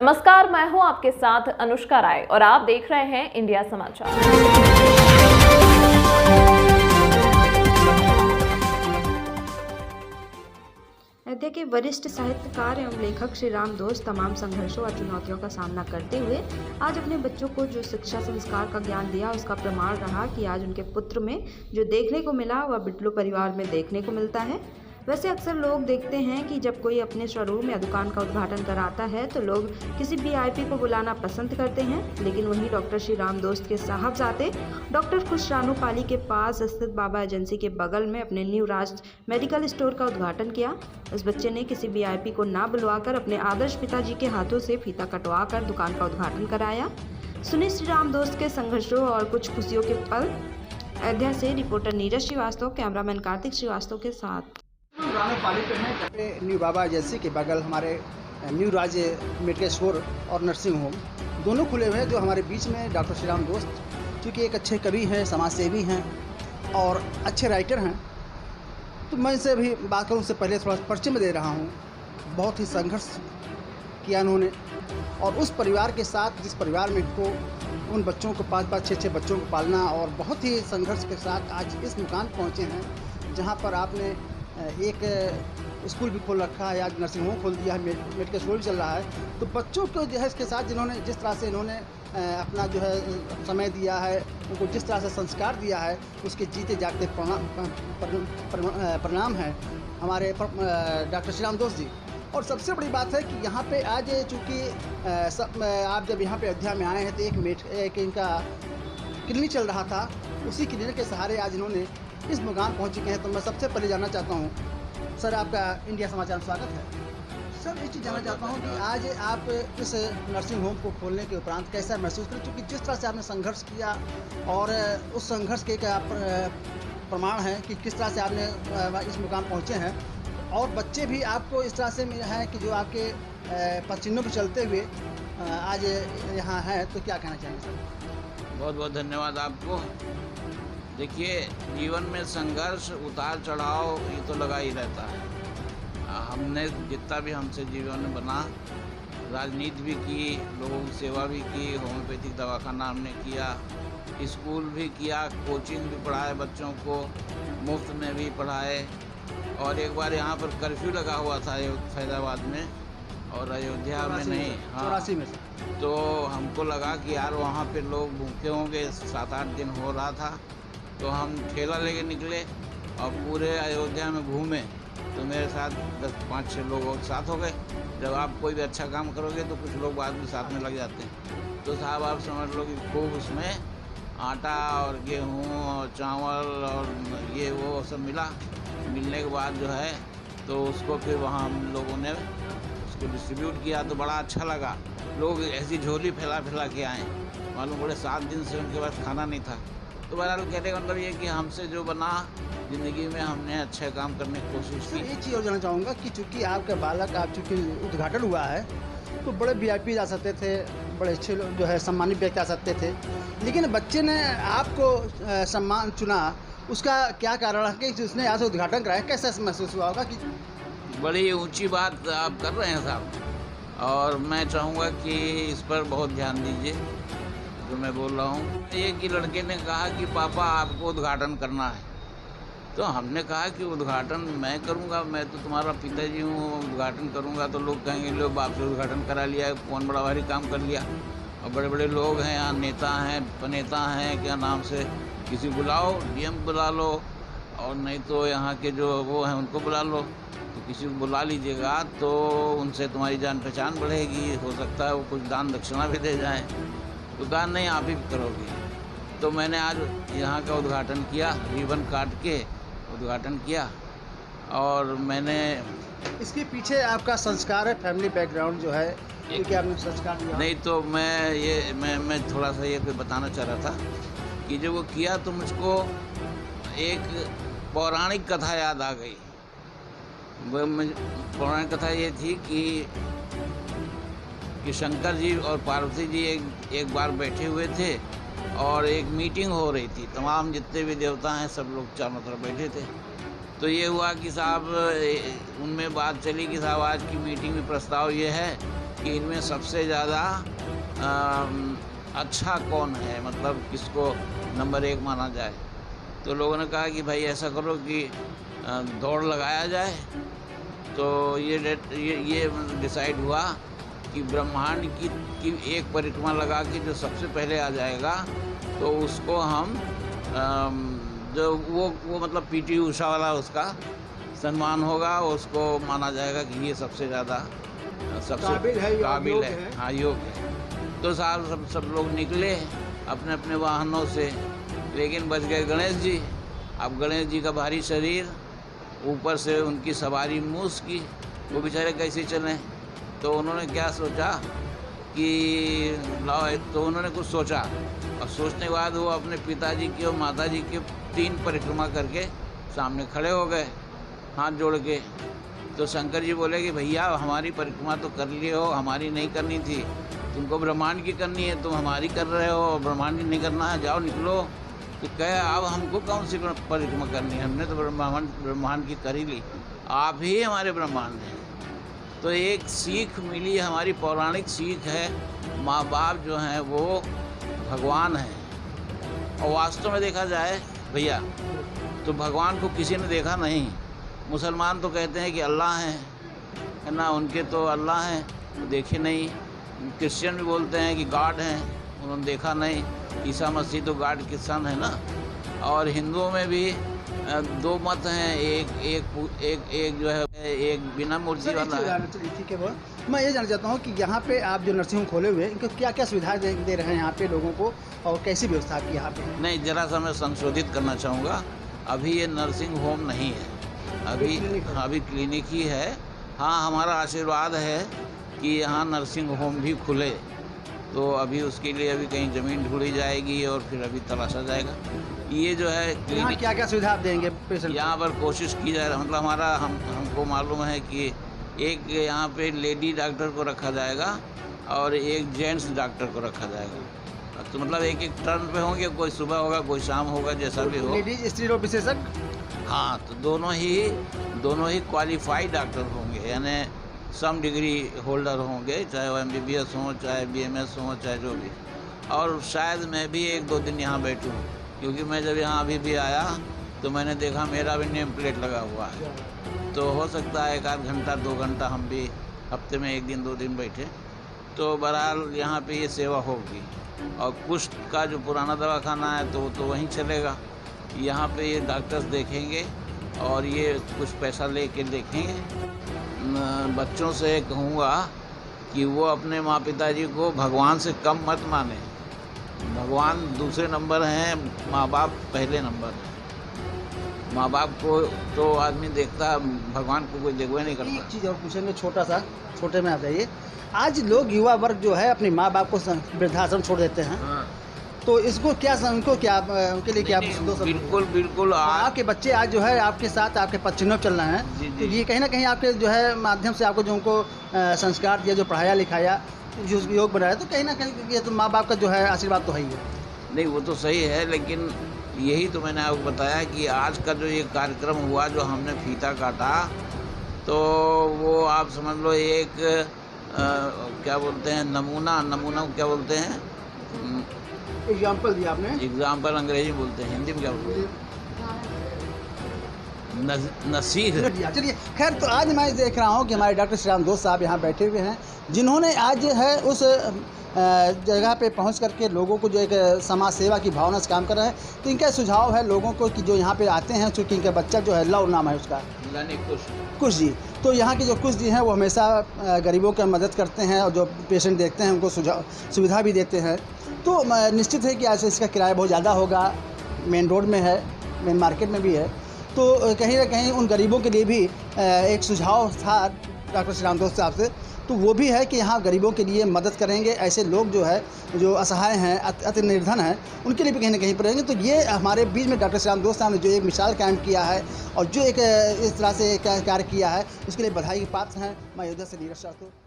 नमस्कार, मैं हूं आपके साथ अनुष्का राय और आप देख रहे हैं इंडिया समाचार। अयोध्या के वरिष्ठ साहित्यकार एवं लेखक श्री राम दोस्त तमाम संघर्षों और चुनौतियों का सामना करते हुए आज अपने बच्चों को जो शिक्षा संस्कार का ज्ञान दिया, उसका प्रमाण रहा कि आज उनके पुत्र में जो देखने को मिला वह बिटलू परिवार में देखने को मिलता है। वैसे अक्सर लोग देखते हैं कि जब कोई अपने शोरूम या दुकान का उद्घाटन कराता है तो लोग किसी वीआईपी को बुलाना पसंद करते हैं, लेकिन वहीं डॉक्टर श्री राम दोस्त के साहबजादे डॉक्टर खुशरानू पाली के पास स्थित बाबा एजेंसी के बगल में अपने न्यू राज मेडिकल स्टोर का उद्घाटन किया। उस बच्चे ने किसी वीआईपी को ना बुलवाकर अपने आदर्श पिताजी के हाथों से फीता कटवाकर दुकान का उद्घाटन कराया। सुनिए श्री राम दोस्त के संघर्षों और कुछ खुशियों के पल। अयोध्या से रिपोर्टर नीरज श्रीवास्तव, कैमरामैन कार्तिक श्रीवास्तव के साथ। न्यू बाबा एजेंसी के बगल हमारे न्यू राज मेडिकल स्टोर और नर्सिंग होम दोनों खुले हुए हैं। जो हमारे बीच में डॉक्टर श्री राम दोस्त, चूँकि एक अच्छे कवि हैं, समाजसेवी हैं और अच्छे राइटर हैं, तो मैं इनसे भी बात करूँ उससे पहले थोड़ा परिचय में दे रहा हूँ। बहुत ही संघर्ष किया उन्होंने और उस परिवार के साथ, जिस परिवार में को उन बच्चों को 5-5, 6-6 बच्चों को पालना और बहुत ही संघर्ष के साथ आज इस मुकाम पहुँचे हैं जहाँ पर आपने एक स्कूल भी खोल रखा है, आज नर्सिंग होम खोल दिया है, मेडिकल स्टोर भी चल रहा है। तो बच्चों को जो है इसके साथ जिस तरह से इन्होंने अपना जो है समय दिया है, उनको जिस तरह से संस्कार दिया है, उसके जीते जागते प्रणाम है हमारे डॉक्टर श्री राम दोस्त जी। और सबसे बड़ी बात है कि यहाँ पे आज चूँकि आप जब यहाँ पे अयोध्या में आए हैं तो एक इनका क्लिनिक चल रहा था, उसी क्लिनिक के सहारे आज इन्होंने इस मुकाम पहुँच चुके हैं। तो मैं सबसे पहले जानना चाहता हूँ सर, आपका इंडिया समाचार में स्वागत है। सर, ये चीज़ जानना चाहता हूँ कि आज आप इस नर्सिंग होम को खोलने के उपरांत कैसा महसूस करें, क्योंकि जिस तरह से आपने संघर्ष किया और उस संघर्ष के प्रमाण है कि किस तरह से आपने इस मुकाम पहुँचे हैं और बच्चे भी आपको इस तरह से हैं कि जो आपके पसीनों पर चलते हुए आज यहाँ हैं, तो क्या कहना चाहेंगे सर? बहुत बहुत धन्यवाद आपको। देखिए, जीवन में संघर्ष, उतार चढ़ाव ये तो लगा ही रहता है। हमने जितना भी हमसे जीवन में बना, राजनीति भी की, लोगों की सेवा भी की, होम्योपैथिक दवाखाना हमने किया, स्कूल भी किया, कोचिंग भी पढ़ाए, बच्चों को मुफ्त में भी पढ़ाए। और एक बार यहाँ पर कर्फ्यू लगा हुआ था फैजाबाद में और अयोध्या में नहीं, हाँ, में तो हमको लगा कि यार वहाँ पे लोग भूखे होंगे, 7-8 दिन हो रहा था, तो हम ठेला लेके निकले और पूरे अयोध्या में घूमे। तो मेरे साथ 10-5-6 लोग और साथ हो गए। जब आप कोई भी अच्छा काम करोगे तो कुछ लोग बाद में साथ में लग जाते हैं। तो साहब आप समझ लो कि खूब उसमें आटा और गेहूँ और चावल और ये वो सब मिलने के बाद जो है तो उसको फिर वहाँ हम लोगों ने उसको डिस्ट्रीब्यूट किया। तो बड़ा अच्छा लगा। लोग ऐसी झोली फैला के आए, मालूम पड़े 7 दिन से उनके पास खाना नहीं था। तो बहरहाल कहने का मतलब ये कि हमसे जो बना ज़िंदगी में, हमने अच्छे काम करने की कोशिश की। एक चीज़ और जानना चाहूँगा कि चूँकि आपका बालक, आप चूँकि उद्घाटन हुआ है तो बड़े वीआईपी जा सकते थे, बड़े अच्छे जो है सम्मानित व्यक्ति आ सकते थे, लेकिन बच्चे ने आपको सम्मान चुना, उसका क्या कारण है कि उसने यहाँ से उद्घाटन कराया? कैसा महसूस हुआ होगा? कि बड़ी ऊँची बात आप कर रहे हैं साहब, और मैं चाहूँगा कि इस पर बहुत ध्यान दीजिए जो मैं बोल रहा हूँ। ये कि लड़के ने कहा कि पापा आपको उद्घाटन करना है, तो हमने कहा कि उद्घाटन मैं करूँगा, मैं तो तुम्हारा पिताजी हूँ, उद्घाटन करूँगा तो लोग कहेंगे लो बाप से उद्घाटन करा लिया, कौन बड़ा भारी काम कर लिया। और बड़े बड़े लोग हैं यहाँ, नेता हैं, पनेता हैं, क्या नाम से, किसी बुलाओ, डीएम बुला लो, और नहीं तो यहाँ के जो वो हैं उनको बुला लो। तो किसी को बुला लीजिएगा तो उनसे तुम्हारी जान पहचान बढ़ेगी, हो सकता है वो कुछ दान दक्षिणा भी दे जाएँ। तो दान नहीं, आप ही करोगे। तो मैंने आज यहाँ का उद्घाटन किया, रिबन काट के उद्घाटन किया। और मैंने इसके पीछे आपका संस्कार है, फैमिली बैकग्राउंड जो है, क्योंकि आपने संस्कार दिया। नहीं तो मैं थोड़ा सा ये बताना चाह रहा था कि जब वो किया तो मुझको एक पौराणिक कथा याद आ गई। वो पौराणिक कथा ये थी कि शंकर जी और पार्वती जी एक बार बैठे हुए थे और एक मीटिंग हो रही थी। तमाम जितने भी देवता हैं सब लोग चारों तरफ बैठे थे। तो ये हुआ कि साहब उनमें बात चली कि साहब आज की मीटिंग में प्रस्ताव ये है कि इनमें सबसे ज़्यादा अच्छा कौन है, मतलब किसको नंबर 1 माना जाए। तो लोगों ने कहा कि भाई ऐसा करो कि दौड़ लगाया जाए। तो ये डिसाइड हुआ कि ब्रह्मांड की एक परिक्रमा लगा के जो सबसे पहले आ जाएगा तो उसको हम जो वो मतलब पीटी उषा वाला उसका सम्मान होगा, उसको माना जाएगा कि ये सबसे ज़्यादा सबसे काबिल है, हाँ योग्य है। तो साहब सब लोग निकले अपने अपने वाहनों से, लेकिन बच गए गणेश जी। अब गणेश जी का भारी शरीर, ऊपर से उनकी सवारी मूस की, वो बेचारे कैसे चलें। तो उन्होंने क्या सोचा कि लाओ, तो उन्होंने कुछ सोचा और सोचने के बाद वो अपने पिताजी की और माताजी की 3 परिक्रमा करके सामने खड़े हो गए हाथ जोड़ के। तो शंकर जी बोले कि भैया हमारी परिक्रमा तो कर लिए हो, हमारी नहीं करनी थी, तुमको ब्रह्मांड की करनी है, तुम हमारी कर रहे हो, ब्रह्मांड की नहीं करना है, जाओ निकलो। तो कहे अब हमको कौन सी परिक्रमा करनी है, हमने तो ब्रह्मांड की कर ही ली, आप ही हमारे ब्रह्मांड हैं। तो एक सीख मिली, हमारी पौराणिक सीख है, माँ बाप जो हैं वो भगवान हैं। और वास्तव में देखा जाए भैया तो भगवान को किसी ने देखा नहीं। मुसलमान तो कहते हैं कि अल्लाह हैं, है ना, उनके तो अल्लाह हैं, तो देखे नहीं। क्रिश्चियन भी बोलते हैं कि गॉड हैं, उन्होंने देखा नहीं। ईसा मसीह तो गॉड के सन है ना। और हिंदुओं में भी 2 मत हैं, एक जो है एक बिना मूर्ति वाला है। ठीक है, मैं ये जानना चाहता हूँ कि यहाँ पे आप जो नर्सिंग होम खोले हुए हैं, इनको क्या क्या सुविधाएं दे रहे हैं यहाँ पे लोगों को, और कैसी व्यवस्था आपकी यहाँ पे? नहीं, जरा सा मैं संशोधित करना चाहूँगा, अभी ये नर्सिंग होम नहीं है, अभी क्लिनिक ही है। हाँ, हमारा आशीर्वाद है कि यहाँ नर्सिंग होम भी खुले, तो अभी उसके लिए अभी कहीं ज़मीन ढूंढी जाएगी और फिर अभी तलाशा जाएगा। ये जो है क्लिनिक, क्या क्या सुविधा आप देंगे पेशेंट? यहाँ पर कोशिश की जा रही है, मतलब हमारा हमको मालूम है कि एक यहाँ पे लेडी डॉक्टर को रखा जाएगा और एक जेंट्स डॉक्टर को रखा जाएगा। तो मतलब एक टर्न पे होंगे, कोई सुबह होगा कोई शाम होगा, जैसा भी हो। लेडीज स्त्री रोग विशेषज्ञ? हाँ, तो दोनों ही क्वालिफाइड डॉक्टर होंगे, यानी सम डिग्री होल्डर होंगे, चाहे वो MBBS हो, चाहे BMS हो, चाहे जो भी। और शायद मैं भी 1-2 दिन यहाँ बैठूँ, क्योंकि मैं जब यहाँ अभी भी आया तो मैंने देखा मेरा भी नेम प्लेट लगा हुआ है। तो हो सकता है 1 आध घंटा 2 घंटा हम भी हफ्ते में 1 दिन 2 दिन बैठे, तो बहरहाल यहाँ पे ये सेवा होगी। और कुष्ठ का जो पुराना दवाखाना है तो वहीं चलेगा। यहाँ पे ये डॉक्टर्स देखेंगे और ये कुछ पैसा लेके देखेंगे। बच्चों से कहूँगा कि वो अपने माँ पिताजी को भगवान से कम मत माने। भगवान दूसरे नंबर हैं, माँ बाप पहले नंबर हैं। माँ बाप को तो आदमी देखता, भगवान को कोई देखवे नहीं करता। एक चीज़ और पूछेंगे, छोटे में आ जाइए। आज लोग युवा वर्ग जो है अपनी माँ बाप को वृद्धाश्रम छोड़ देते हैं। हाँ। तो इसको उनके लिए क्या बिल्कुल आपके बच्चे आज जो है आपके साथ आपके पद चुनाव चल रहे हैं, तो ये कहीं ना कहीं आपके जो है माध्यम से आपको जो उनको संस्कार दिया, जो पढ़ाया लिखाया, जो योग बनाया, तो कहीं ना कहीं ये तो माँ बाप का जो है आशीर्वाद तो है ही है। नहीं, वो तो सही है, लेकिन यही तो मैंने आपको बताया कि आज का जो ये कार्यक्रम हुआ, जो हमने फीता काटा, तो वो आप समझ लो एक क्या बोलते हैं, नमूना क्या बोलते हैं, एग्जाम्पल दिया आपने। एग्जाम्पल अंग्रेजी बोलते हैं, हिंदी में क्या बोलते हैं, नसीह। चलिए, खैर, तो आज मैं देख रहा हूँ कि हमारे डॉक्टर श्री राम दोस्त साहब यहाँ बैठे हुए हैं, जिन्होंने आज है उस जगह पे पहुँच करके लोगों को जो एक समाज सेवा की भावना से काम कर रहे हैं। तो इनका सुझाव है लोगों को कि जो यहाँ पे आते हैं, चूँकि इनका बच्चा जो है लव नाम है उसका, कुश जी, तो यहाँ के जो कुश जी हैं वो हमेशा गरीबों की मदद करते हैं और जो पेशेंट देखते हैं उनको सुविधा भी देते हैं। तो निश्चित है कि आज इसका किराया बहुत ज़्यादा होगा, मेन रोड में है, मेन मार्केट में भी है, तो कहीं ना कहीं उन गरीबों के लिए भी एक सुझाव था डॉक्टर श्री राम दोस्त साहब से, तो वो भी है कि यहाँ गरीबों के लिए मदद करेंगे। ऐसे लोग जो है जो असहाय हैं, अति निर्धन हैं, उनके लिए भी कहीं ना कहीं रहेंगे। तो ये हमारे बीच में डॉक्टर श्री राम दोस्त साहब ने जो एक मिसाल कायम किया है और जो एक इस तरह से कार्य किया है, उसके लिए बधाई के पात्र हैं। मैं अयोध्या से नीरज शाह।